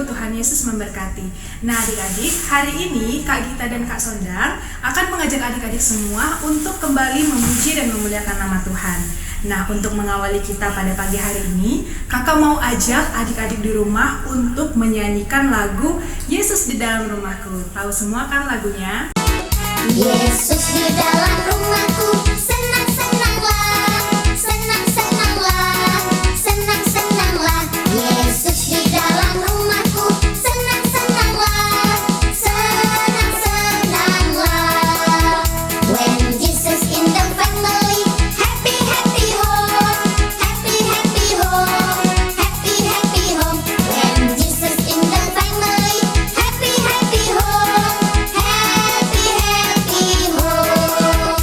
Tuhan Yesus memberkati. Nah adik-adik, hari ini Kak Gita dan Kak Sondang akan mengajak adik-adik semua untuk kembali memuji dan memuliakan nama Tuhan. Nah, untuk mengawali kita pada pagi hari ini, kakak mau ajak adik-adik di rumah untuk menyanyikan lagu Yesus di dalam rumahku. Tahu semua kan lagunya? Yesus di dalam rumahku, senang-senanglah, senang-senanglah, senang-senanglah. Yesus di dalam rumahku, senang-senanglah, senang-senanglah. When Jesus in the family, happy happy home, happy happy home, happy happy home. When Jesus in the family, happy happy home, happy happy home.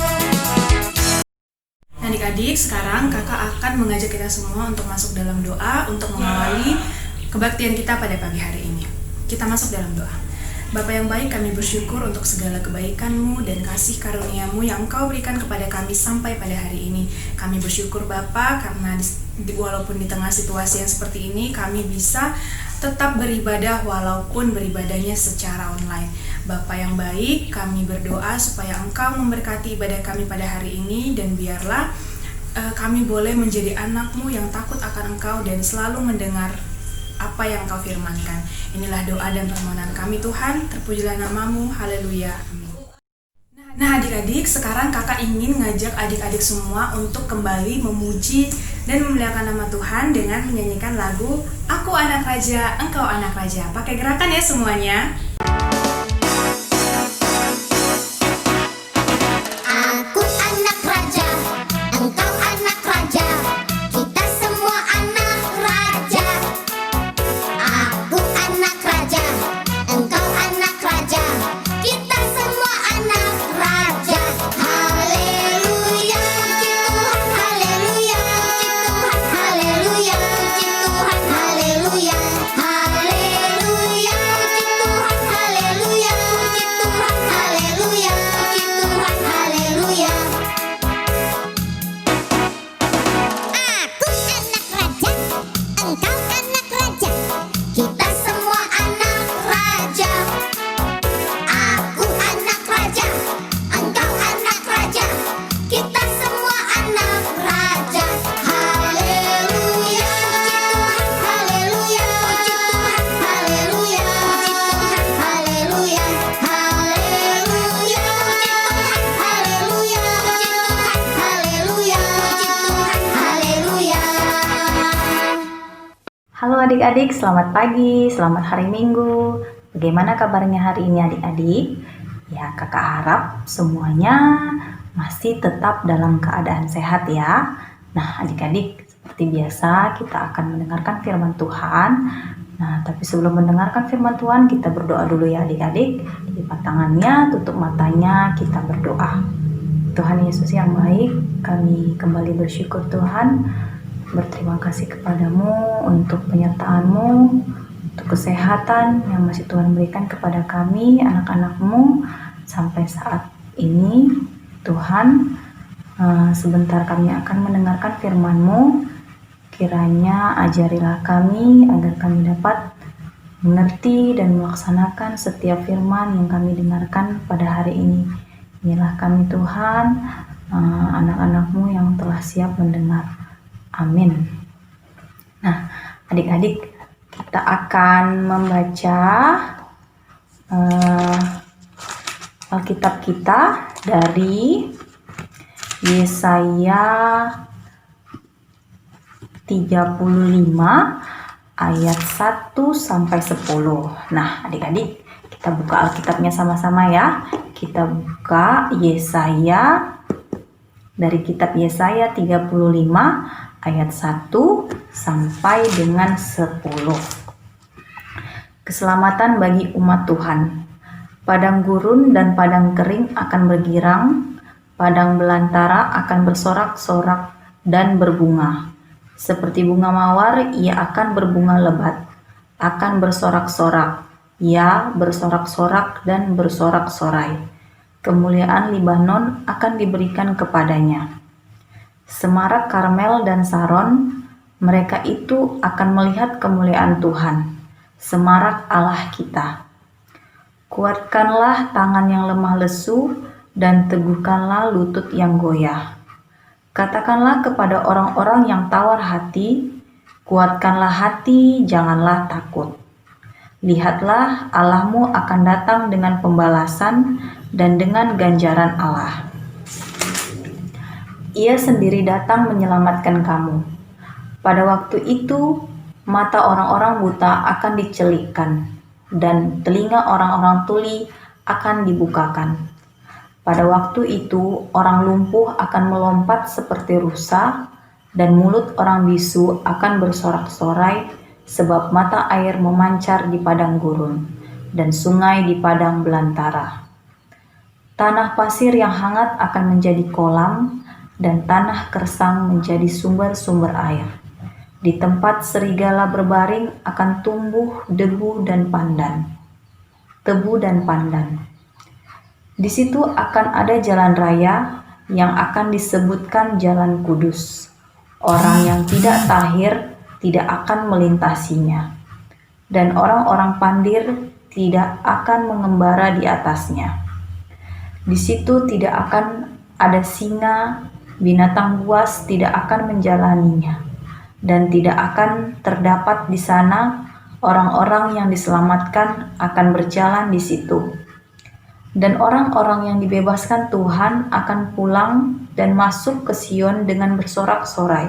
Adik-adik, sekarang kakak akan mengajak kita semua untuk masuk dalam doa untuk mengawali kebaktian kita pada pagi hari ini. Kita masuk dalam doa. Bapa yang baik, kami bersyukur untuk segala kebaikan-Mu dan kasih karunia-Mu yang Engkau berikan kepada kami sampai pada hari ini. Kami bersyukur Bapa karena walaupun di tengah situasi yang seperti ini, kami bisa tetap beribadah walaupun beribadahnya secara online. Bapa yang baik, kami berdoa supaya Engkau memberkati ibadah kami pada hari ini, dan biarlah kami boleh menjadi anak-Mu yang takut akan Engkau dan selalu mendengar apa yang Engkau firmankan. Inilah doa dan permohonan kami Tuhan, terpujilah nama-Mu, haleluya, amin. Nah adik-adik, sekarang kakak ingin ngajak adik-adik semua untuk kembali memuji dan memuliakan nama Tuhan dengan menyanyikan lagu Aku Anak Raja, Engkau Anak Raja. Pakai gerakan ya semuanya. Aku anak raja, engkau anak raja, kita semua anak raja. Aku anak raja, engkau anak raja, kita semua anak raja. Haleluya, puji Tuhan, haleluya, puji Tuhan, haleluya, puji Tuhan, haleluya, haleluya, puji Tuhan, haleluya, puji Tuhan, haleluya, puji Tuhan, haleluya. Aku anak raja, engkau anak raja, kita semua anak raja. Aku anak raja, engkau anak raja, kita semua anak raja. Haleluya, puji Tuhan, haleluya, puji Tuhan, haleluya, puji Tuhan, haleluya, haleluya, puji Tuhan, haleluya, puji Tuhan, haleluya, puji Tuhan, haleluya. Halo adik-adik, selamat pagi, selamat hari Minggu. Bagaimana kabarnya hari ini adik-adik? Ya, kakak harap semuanya masih tetap dalam keadaan sehat ya. Nah adik-adik, seperti biasa kita akan mendengarkan firman Tuhan. Nah, tapi sebelum mendengarkan firman Tuhan, kita berdoa dulu ya adik-adik. Lipat tangannya, tutup matanya, kita berdoa. Tuhan Yesus yang baik, kami kembali bersyukur Tuhan, berterima kasih kepadamu untuk penyertaan-Mu, untuk kesehatan yang masih Tuhan berikan kepada kami, anak-anak-Mu, sampai saat ini. Tuhan, sebentar kami akan mendengarkan firman-Mu, kiranya ajarilah kami agar kami dapat mengerti dan melaksanakan setiap firman yang kami dengarkan pada hari ini. Inilah kami Tuhan, anak-anak-Mu yang telah siap mendengar. Amin. Nah, adik-adik, kita akan membaca Alkitab kita dari Yesaya 35 ayat 1 sampai 10. Nah, adik-adik, kita buka Alkitabnya sama-sama ya. Kita buka Yesaya, dari kitab Yesaya 35 ayat 1 sampai dengan 10. Keselamatan bagi umat Tuhan. Padang gurun dan padang kering akan bergirang, padang belantara akan bersorak-sorak dan berbunga. Seperti bunga mawar, ia akan berbunga lebat, akan bersorak-sorak, ia bersorak-sorak dan bersorak-sorai. Kemuliaan Libanon akan diberikan kepadanya. Semarak Karmel dan Saron, mereka itu akan melihat kemuliaan Tuhan. semarak Allah kita. Kuatkanlah tangan yang lemah lesu dan teguhkanlah lutut yang goyah. Katakanlah kepada orang-orang yang tawar hati, kuatkanlah hati, janganlah takut. Lihatlah, Allahmu akan datang dengan pembalasan dan dengan ganjaran Allah. Ia sendiri datang menyelamatkan kamu. Pada waktu itu, mata orang-orang buta akan dicelikkan, dan telinga orang-orang tuli akan dibukakan. Pada waktu itu, orang lumpuh akan melompat seperti rusa, dan mulut orang bisu akan bersorak-sorai, sebab mata air memancar di padang gurun, dan sungai di padang belantara. Tanah pasir yang hangat akan menjadi kolam, dan tanah kersang menjadi sumber-sumber air. Di tempat serigala berbaring akan tumbuh debu dan pandan, tebu dan pandan. Di situ akan ada jalan raya yang akan disebutkan Jalan Kudus. Orang yang tidak tahir tidak akan melintasinya, dan orang-orang pandir tidak akan mengembara di atasnya. Di situ tidak akan ada singa, binatang buas tidak akan menjalaninya, dan tidak akan terdapat di sana orang-orang yang diselamatkan akan berjalan di situ. Dan orang-orang yang dibebaskan Tuhan akan pulang dan masuk ke Sion dengan bersorak-sorai,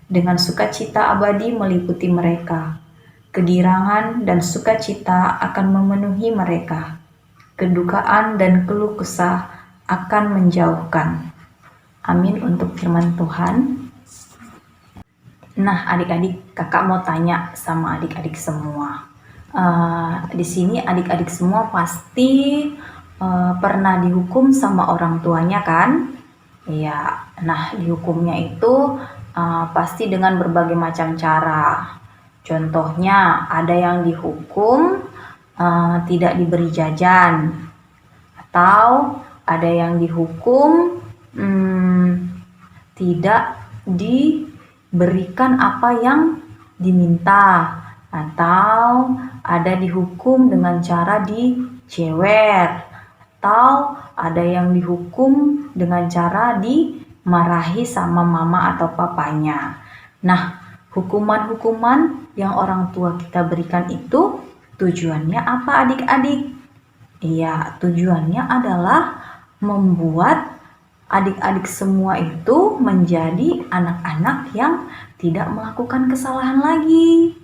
dengan sukacita abadi meliputi mereka. Kegirangan dan sukacita akan memenuhi mereka. Kedukaan dan keluh kesah akan menjauhkan. Amin untuk firman Tuhan. Nah, adik-adik, kakak mau tanya sama adik-adik semua. Di sini adik-adik semua pasti pernah dihukum sama orang tuanya kan? Iya. Nah, dihukumnya itu pasti dengan berbagai macam cara. Contohnya, ada yang dihukum tidak diberi jajan, atau ada yang dihukum tidak diberikan apa yang diminta, atau ada dihukum dengan cara dicewer, atau ada yang dihukum dengan cara dimarahi sama mama atau papanya. Nah, hukuman-hukuman yang orang tua kita berikan itu tujuannya apa adik-adik? Iya, tujuannya adalah membuat adik-adik semua itu menjadi anak-anak yang tidak melakukan kesalahan lagi.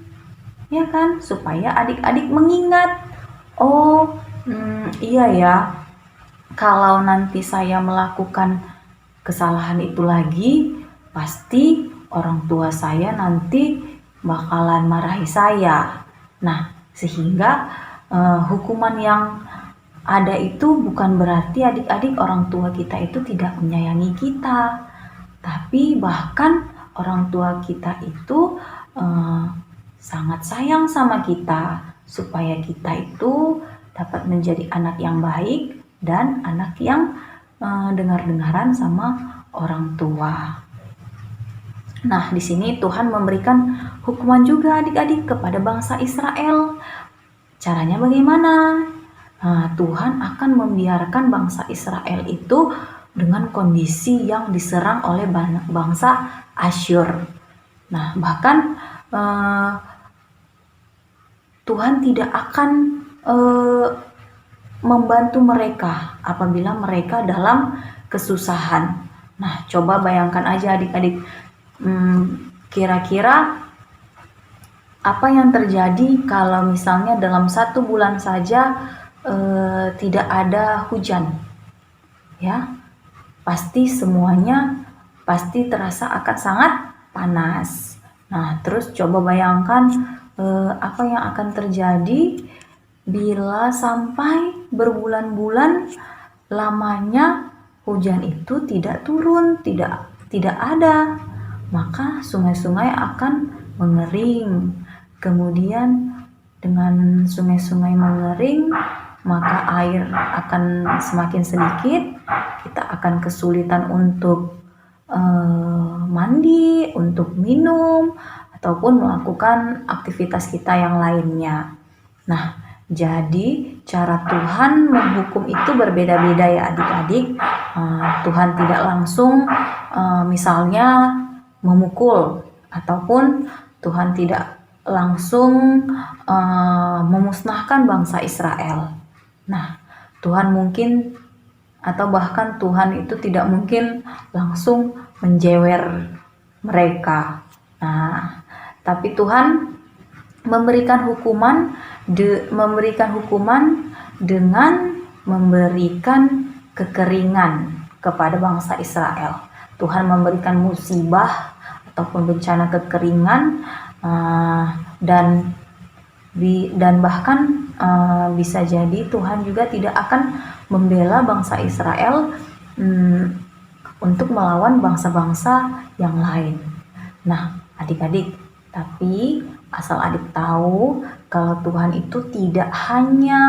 Ya kan? Supaya adik-adik mengingat, oh iya ya, kalau nanti saya melakukan kesalahan itu lagi, pasti orang tua saya nanti bakalan marahi saya. Nah, sehingga hukuman yang ada itu bukan berarti adik-adik orang tua kita itu tidak menyayangi kita, tapi bahkan orang tua kita itu sangat sayang sama kita, supaya kita itu dapat menjadi anak yang baik dan anak yang dengar-dengaran sama orang tua. Nah, di sini Tuhan memberikan hukuman juga adik-adik kepada bangsa Israel. Caranya bagaimana? Nah, Tuhan akan membiarkan bangsa Israel itu dengan kondisi yang diserang oleh bangsa Asyur. Nah, bahkan Tuhan tidak akan membantu mereka apabila mereka dalam kesusahan. Nah, coba bayangkan aja adik-adik, kira-kira apa yang terjadi kalau misalnya dalam 1 bulan saja tidak ada hujan, ya pasti semuanya pasti terasa akan sangat panas. Nah, terus coba bayangkan apa yang akan terjadi bila sampai berbulan-bulan lamanya hujan itu tidak turun, tidak ada, maka sungai-sungai akan mengering. Kemudian dengan sungai-sungai mengering, maka air akan semakin sedikit, kita akan kesulitan untuk mandi, untuk minum, ataupun melakukan aktivitas kita yang lainnya. Nah, jadi cara Tuhan menghukum itu berbeda-beda ya adik-adik. Tuhan tidak langsung misalnya memukul, ataupun Tuhan tidak langsung memusnahkan bangsa Israel. Nah, Tuhan mungkin atau bahkan Tuhan itu tidak mungkin langsung menjewer mereka. Nah, tapi Tuhan memberikan hukuman dengan memberikan kekeringan kepada bangsa Israel. Tuhan memberikan musibah ataupun bencana kekeringan dan bahkan bisa jadi Tuhan juga tidak akan membela bangsa Israel untuk melawan bangsa-bangsa yang lain. Nah, adik-adik, tapi asal adik tahu kalau Tuhan itu tidak hanya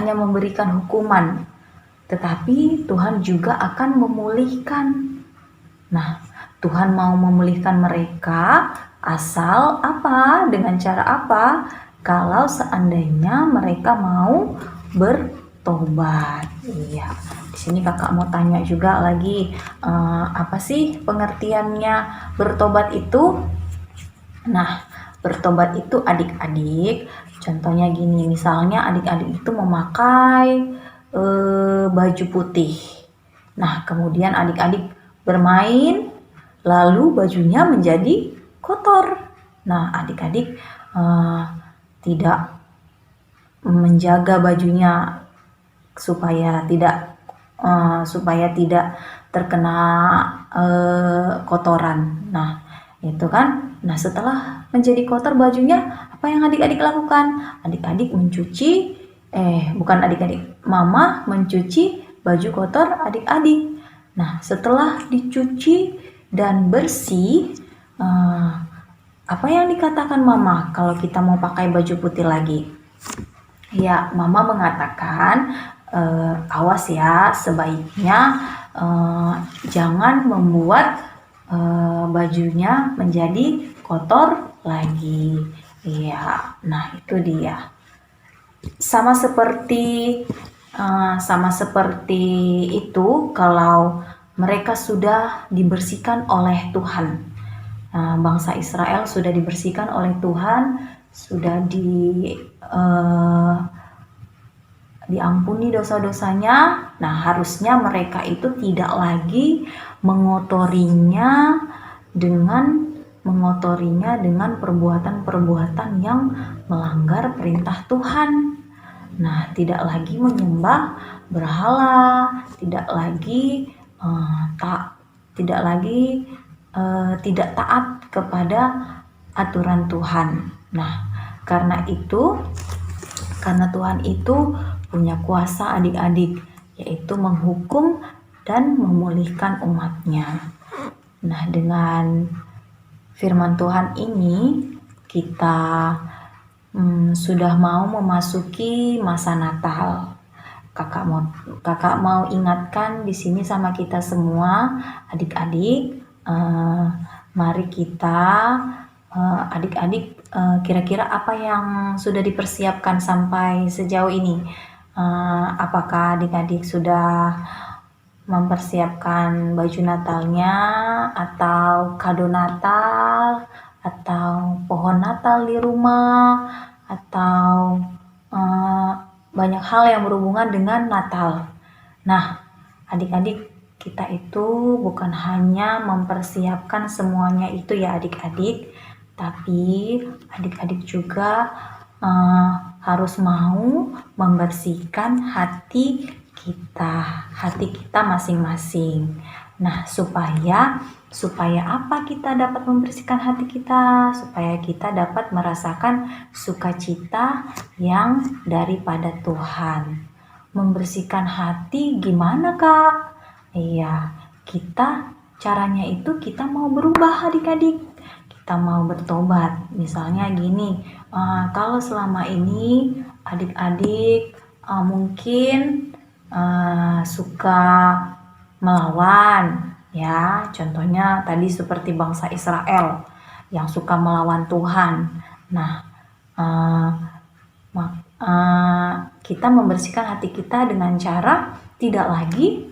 memberikan hukuman, tetapi Tuhan juga akan memulihkan. Nah, Tuhan mau memulihkan mereka asal apa? Dengan cara apa? Kalau seandainya mereka mau bertobat. Iya. Di sini kakak mau tanya juga lagi, apa sih pengertiannya bertobat itu? Nah, bertobat itu adik-adik, contohnya gini, misalnya adik-adik itu memakai baju putih. Nah, kemudian adik-adik bermain, lalu bajunya menjadi kotor. Nah, adik-adik tidak menjaga bajunya supaya tidak terkena kotoran. Nah, itu kan. Nah, setelah menjadi kotor bajunya, apa yang adik-adik lakukan? Adik-adik mencuci, mama mencuci baju kotor adik-adik. Nah, setelah dicuci dan bersih, apa yang dikatakan mama kalau kita mau pakai baju putih lagi? Ya, mama mengatakan, awas ya, sebaiknya jangan membuat bajunya menjadi kotor lagi. Iya, nah itu dia. Sama seperti itu kalau mereka sudah dibersihkan oleh Tuhan. Bangsa Israel sudah dibersihkan oleh Tuhan, sudah diampuni dosa-dosanya. Nah, harusnya mereka itu tidak lagi mengotorinya dengan perbuatan-perbuatan yang melanggar perintah Tuhan. Nah, tidak lagi menyembah berhala, tidak lagi tidak taat kepada aturan Tuhan. Nah, karena Tuhan itu punya kuasa adik-adik, yaitu menghukum dan memulihkan umatnya. Nah, dengan firman Tuhan ini kita sudah mau memasuki masa Natal. Kakak mau ingatkan di sini sama kita semua, adik-adik, mari kita adik-adik kira-kira apa yang sudah dipersiapkan sampai sejauh ini? Apakah adik-adik sudah mempersiapkan baju Natalnya, atau kado Natal, atau pohon Natal di rumah, atau banyak hal yang berhubungan dengan Natal. Nah, adik-adik, kita itu bukan hanya mempersiapkan semuanya itu ya adik-adik, tapi adik-adik juga harus mau membersihkan hati kita masing-masing. Nah, supaya apa kita dapat membersihkan hati kita? Supaya kita dapat merasakan sukacita yang daripada Tuhan. Membersihkan hati gimana, Kak? Iya, caranya itu kita mau berubah adik-adik. Kita mau bertobat. Misalnya gini, kalau selama ini adik-adik mungkin suka melawan, ya, contohnya tadi seperti bangsa Israel yang suka melawan Tuhan. Nah, Uh, kita membersihkan hati kita dengan cara tidak lagi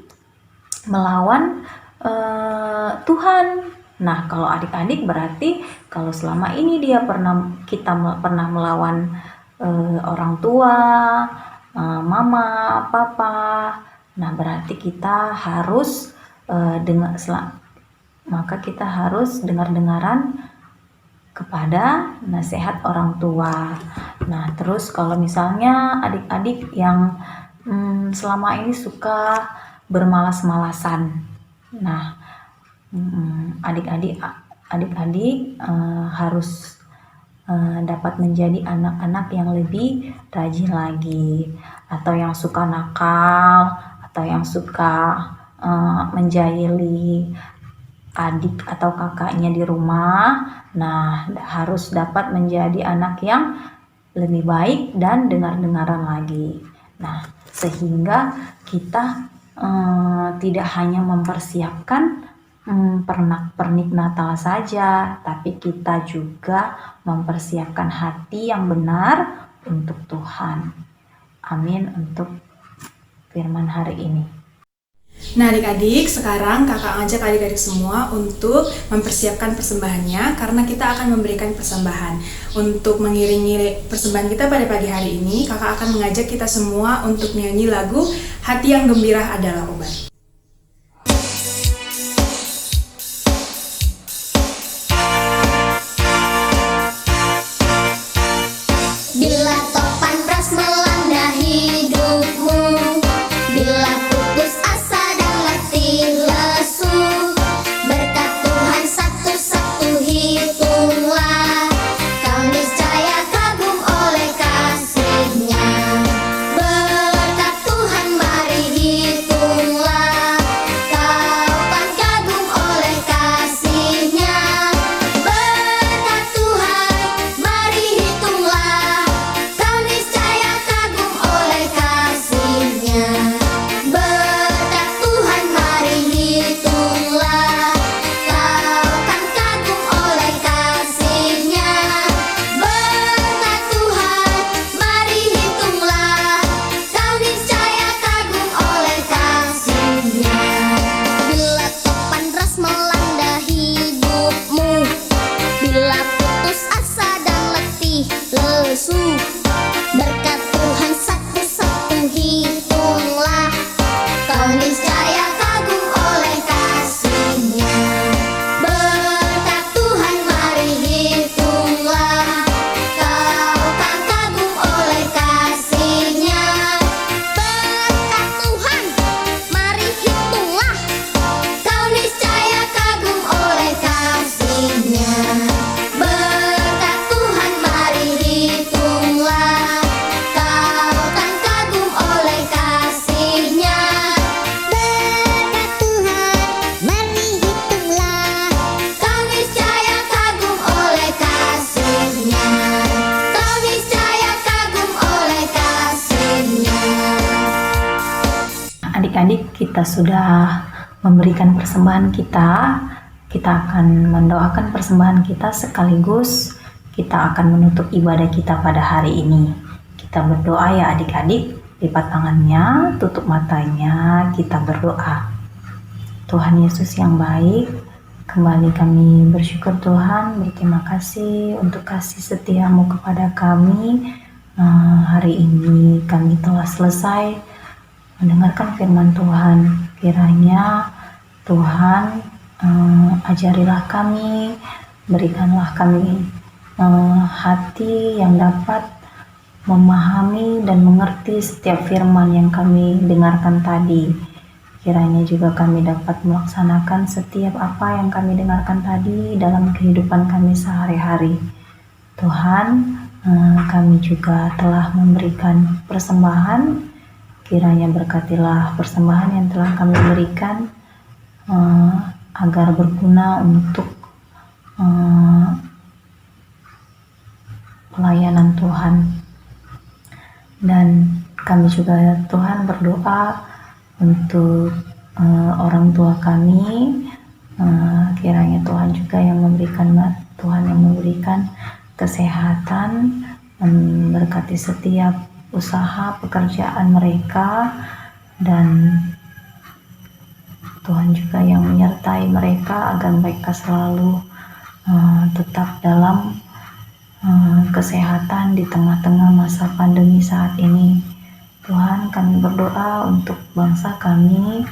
melawan Tuhan. Nah, kalau adik-adik berarti kalau selama ini kita pernah melawan orang tua, mama, papa, nah berarti kita harus maka kita harus dengar-dengaran kepada nasihat orang tua. Nah, terus kalau misalnya adik-adik yang selama ini suka bermalas-malasan, nah adik-adik harus dapat menjadi anak-anak yang lebih rajin lagi, atau yang suka nakal, atau yang suka menjahili adik atau kakaknya di rumah. Nah, harus dapat menjadi anak yang lebih baik dan dengar-dengaran lagi. Nah, sehingga kita tidak hanya mempersiapkan pernik Natal saja, tapi kita juga mempersiapkan hati yang benar untuk Tuhan. Amin untuk firman hari ini. Nah adik-adik, sekarang kakak ngajak adik-adik semua untuk mempersiapkan persembahannya, karena kita akan memberikan persembahan. Untuk mengiringi persembahan kita pada pagi hari ini, kakak akan mengajak kita semua untuk nyanyi lagu Hati yang Gembira Adalah Obat. Bila topan ras melanda hidupmu, bila putus asa dan letih lesu, berkat Tuhan satu-satu hitunglah, kau niscaya kagum oleh kasih-Nya. Berkat Tuhan mari hitunglah, kau kan kagum oleh kasih-Nya. Berkat Tuhan mari hitunglah, kau niscaya kagum oleh kasih-Nya. Berkat Tuhan mari hitunglah, kau kan kagum oleh kasih-Nya. Berkat Tuhan mari hitunglah, kau niscaya kagum oleh kasih-Nya. Bila topan ras melanda hidupmu, bila putus asa dan letih lesu, berkat Tuhan satu-satu hitunglah, kau niscaya kagum oleh kasih-Nya. Berkat Tuhan mari hitunglah, kau kan kagum oleh kasih-Nya. Berkat Tuhan mari hitunglah, kau niscaya kagum oleh kasih-Nya. Berkat Tuhan mari hitunglah, kau kan kagum oleh kasih-Nya. Berkat Tuhan mari hitunglah, kau niscaya kagum oleh kasih-Nya. Kau niscaya kagum oleh kasih-Nya. Adik-adik, kita sudah memberikan persembahan kita. Kita akan mendoakan persembahan kita sekaligus kita akan menutup ibadah kita pada hari ini. Kita berdoa ya adik-adik, lipat tangannya, tutup matanya, kita berdoa. Tuhan Yesus yang baik, kembali kami bersyukur Tuhan, berterima kasih untuk kasih setia-Mu kepada kami. Hari ini kami telah selesai mendengarkan firman Tuhan. Kiranya Tuhan ajarilah kami, berikanlah kami hati yang dapat memahami dan mengerti setiap firman yang kami dengarkan tadi. Kiranya juga kami dapat melaksanakan setiap apa yang kami dengarkan tadi dalam kehidupan kami sehari-hari. Tuhan, kami juga telah memberikan persembahan. Kiranya berkatilah persembahan yang telah kami berikan agar berguna untuk pelayanan Tuhan. Dan kami juga Tuhan berdoa untuk orang tua kami. Kiranya Tuhan juga yang memberikan kesehatan memberkati setiap usaha pekerjaan mereka, dan Tuhan juga yang menyertai mereka agar mereka selalu tetap dalam kesehatan di tengah-tengah masa pandemi saat ini. Tuhan, kami berdoa untuk bangsa kami,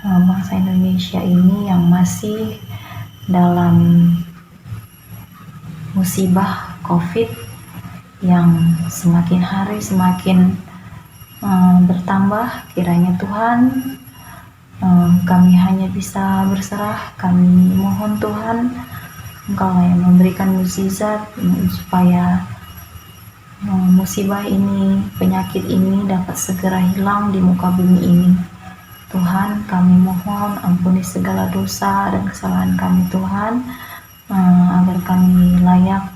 bangsa Indonesia ini yang masih dalam musibah COVID yang semakin hari semakin bertambah. Kiranya Tuhan, kami hanya bisa berserah. Kami mohon Tuhan, Engkau yang memberikan mukjizat supaya musibah ini, penyakit ini dapat segera hilang di muka bumi ini. Tuhan, kami mohon ampuni segala dosa dan kesalahan kami Tuhan, agar kami layak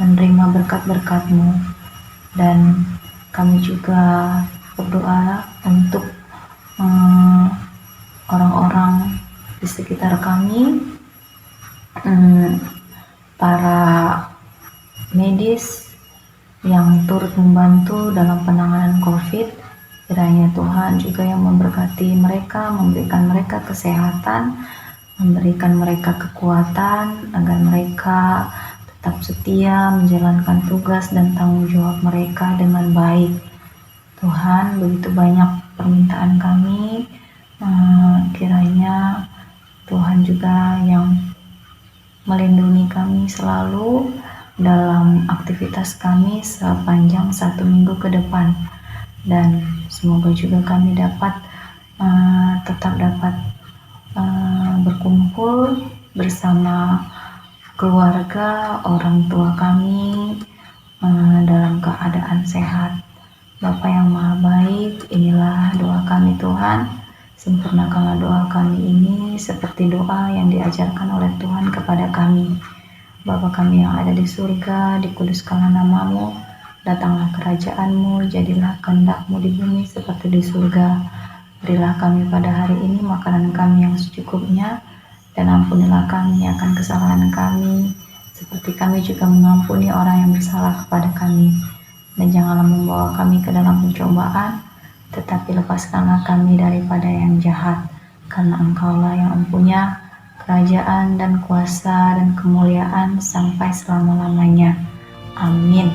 menerima berkat-berkat-Mu. Dan kami juga berdoa untuk orang-orang di sekitar kami, para medis yang turut membantu dalam penanganan COVID. Kiranya Tuhan juga yang memberkati mereka, memberikan mereka kesehatan, memberikan mereka kekuatan agar mereka tetap setia menjalankan tugas dan tanggung jawab mereka dengan baik. Tuhan, begitu banyak permintaan kami, kiranya Tuhan juga yang melindungi kami selalu dalam aktivitas kami sepanjang 1 minggu ke depan. Dan semoga juga kami dapat tetap dapat berkumpul bersama keluarga, orang tua kami dalam keadaan sehat. Bapa yang Maha Baik, inilah doa kami Tuhan. Sempurnakanlah doa kami ini seperti doa yang diajarkan oleh Tuhan kepada kami. Bapa kami yang ada di surga, dikuduskanlah nama-Mu, datanglah kerajaan-Mu, jadilah kehendak-Mu di bumi seperti di surga. Berilah kami pada hari ini makanan kami yang secukupnya, dan ampunilah kami akan kesalahan kami, seperti kami juga mengampuni orang yang bersalah kepada kami. Dan janganlah membawa kami ke dalam pencobaan, tetapi lepaskanlah kami daripada yang jahat, karena Engkaulah yang mempunyai kerajaan dan kuasa dan kemuliaan sampai selama-lamanya. Amin.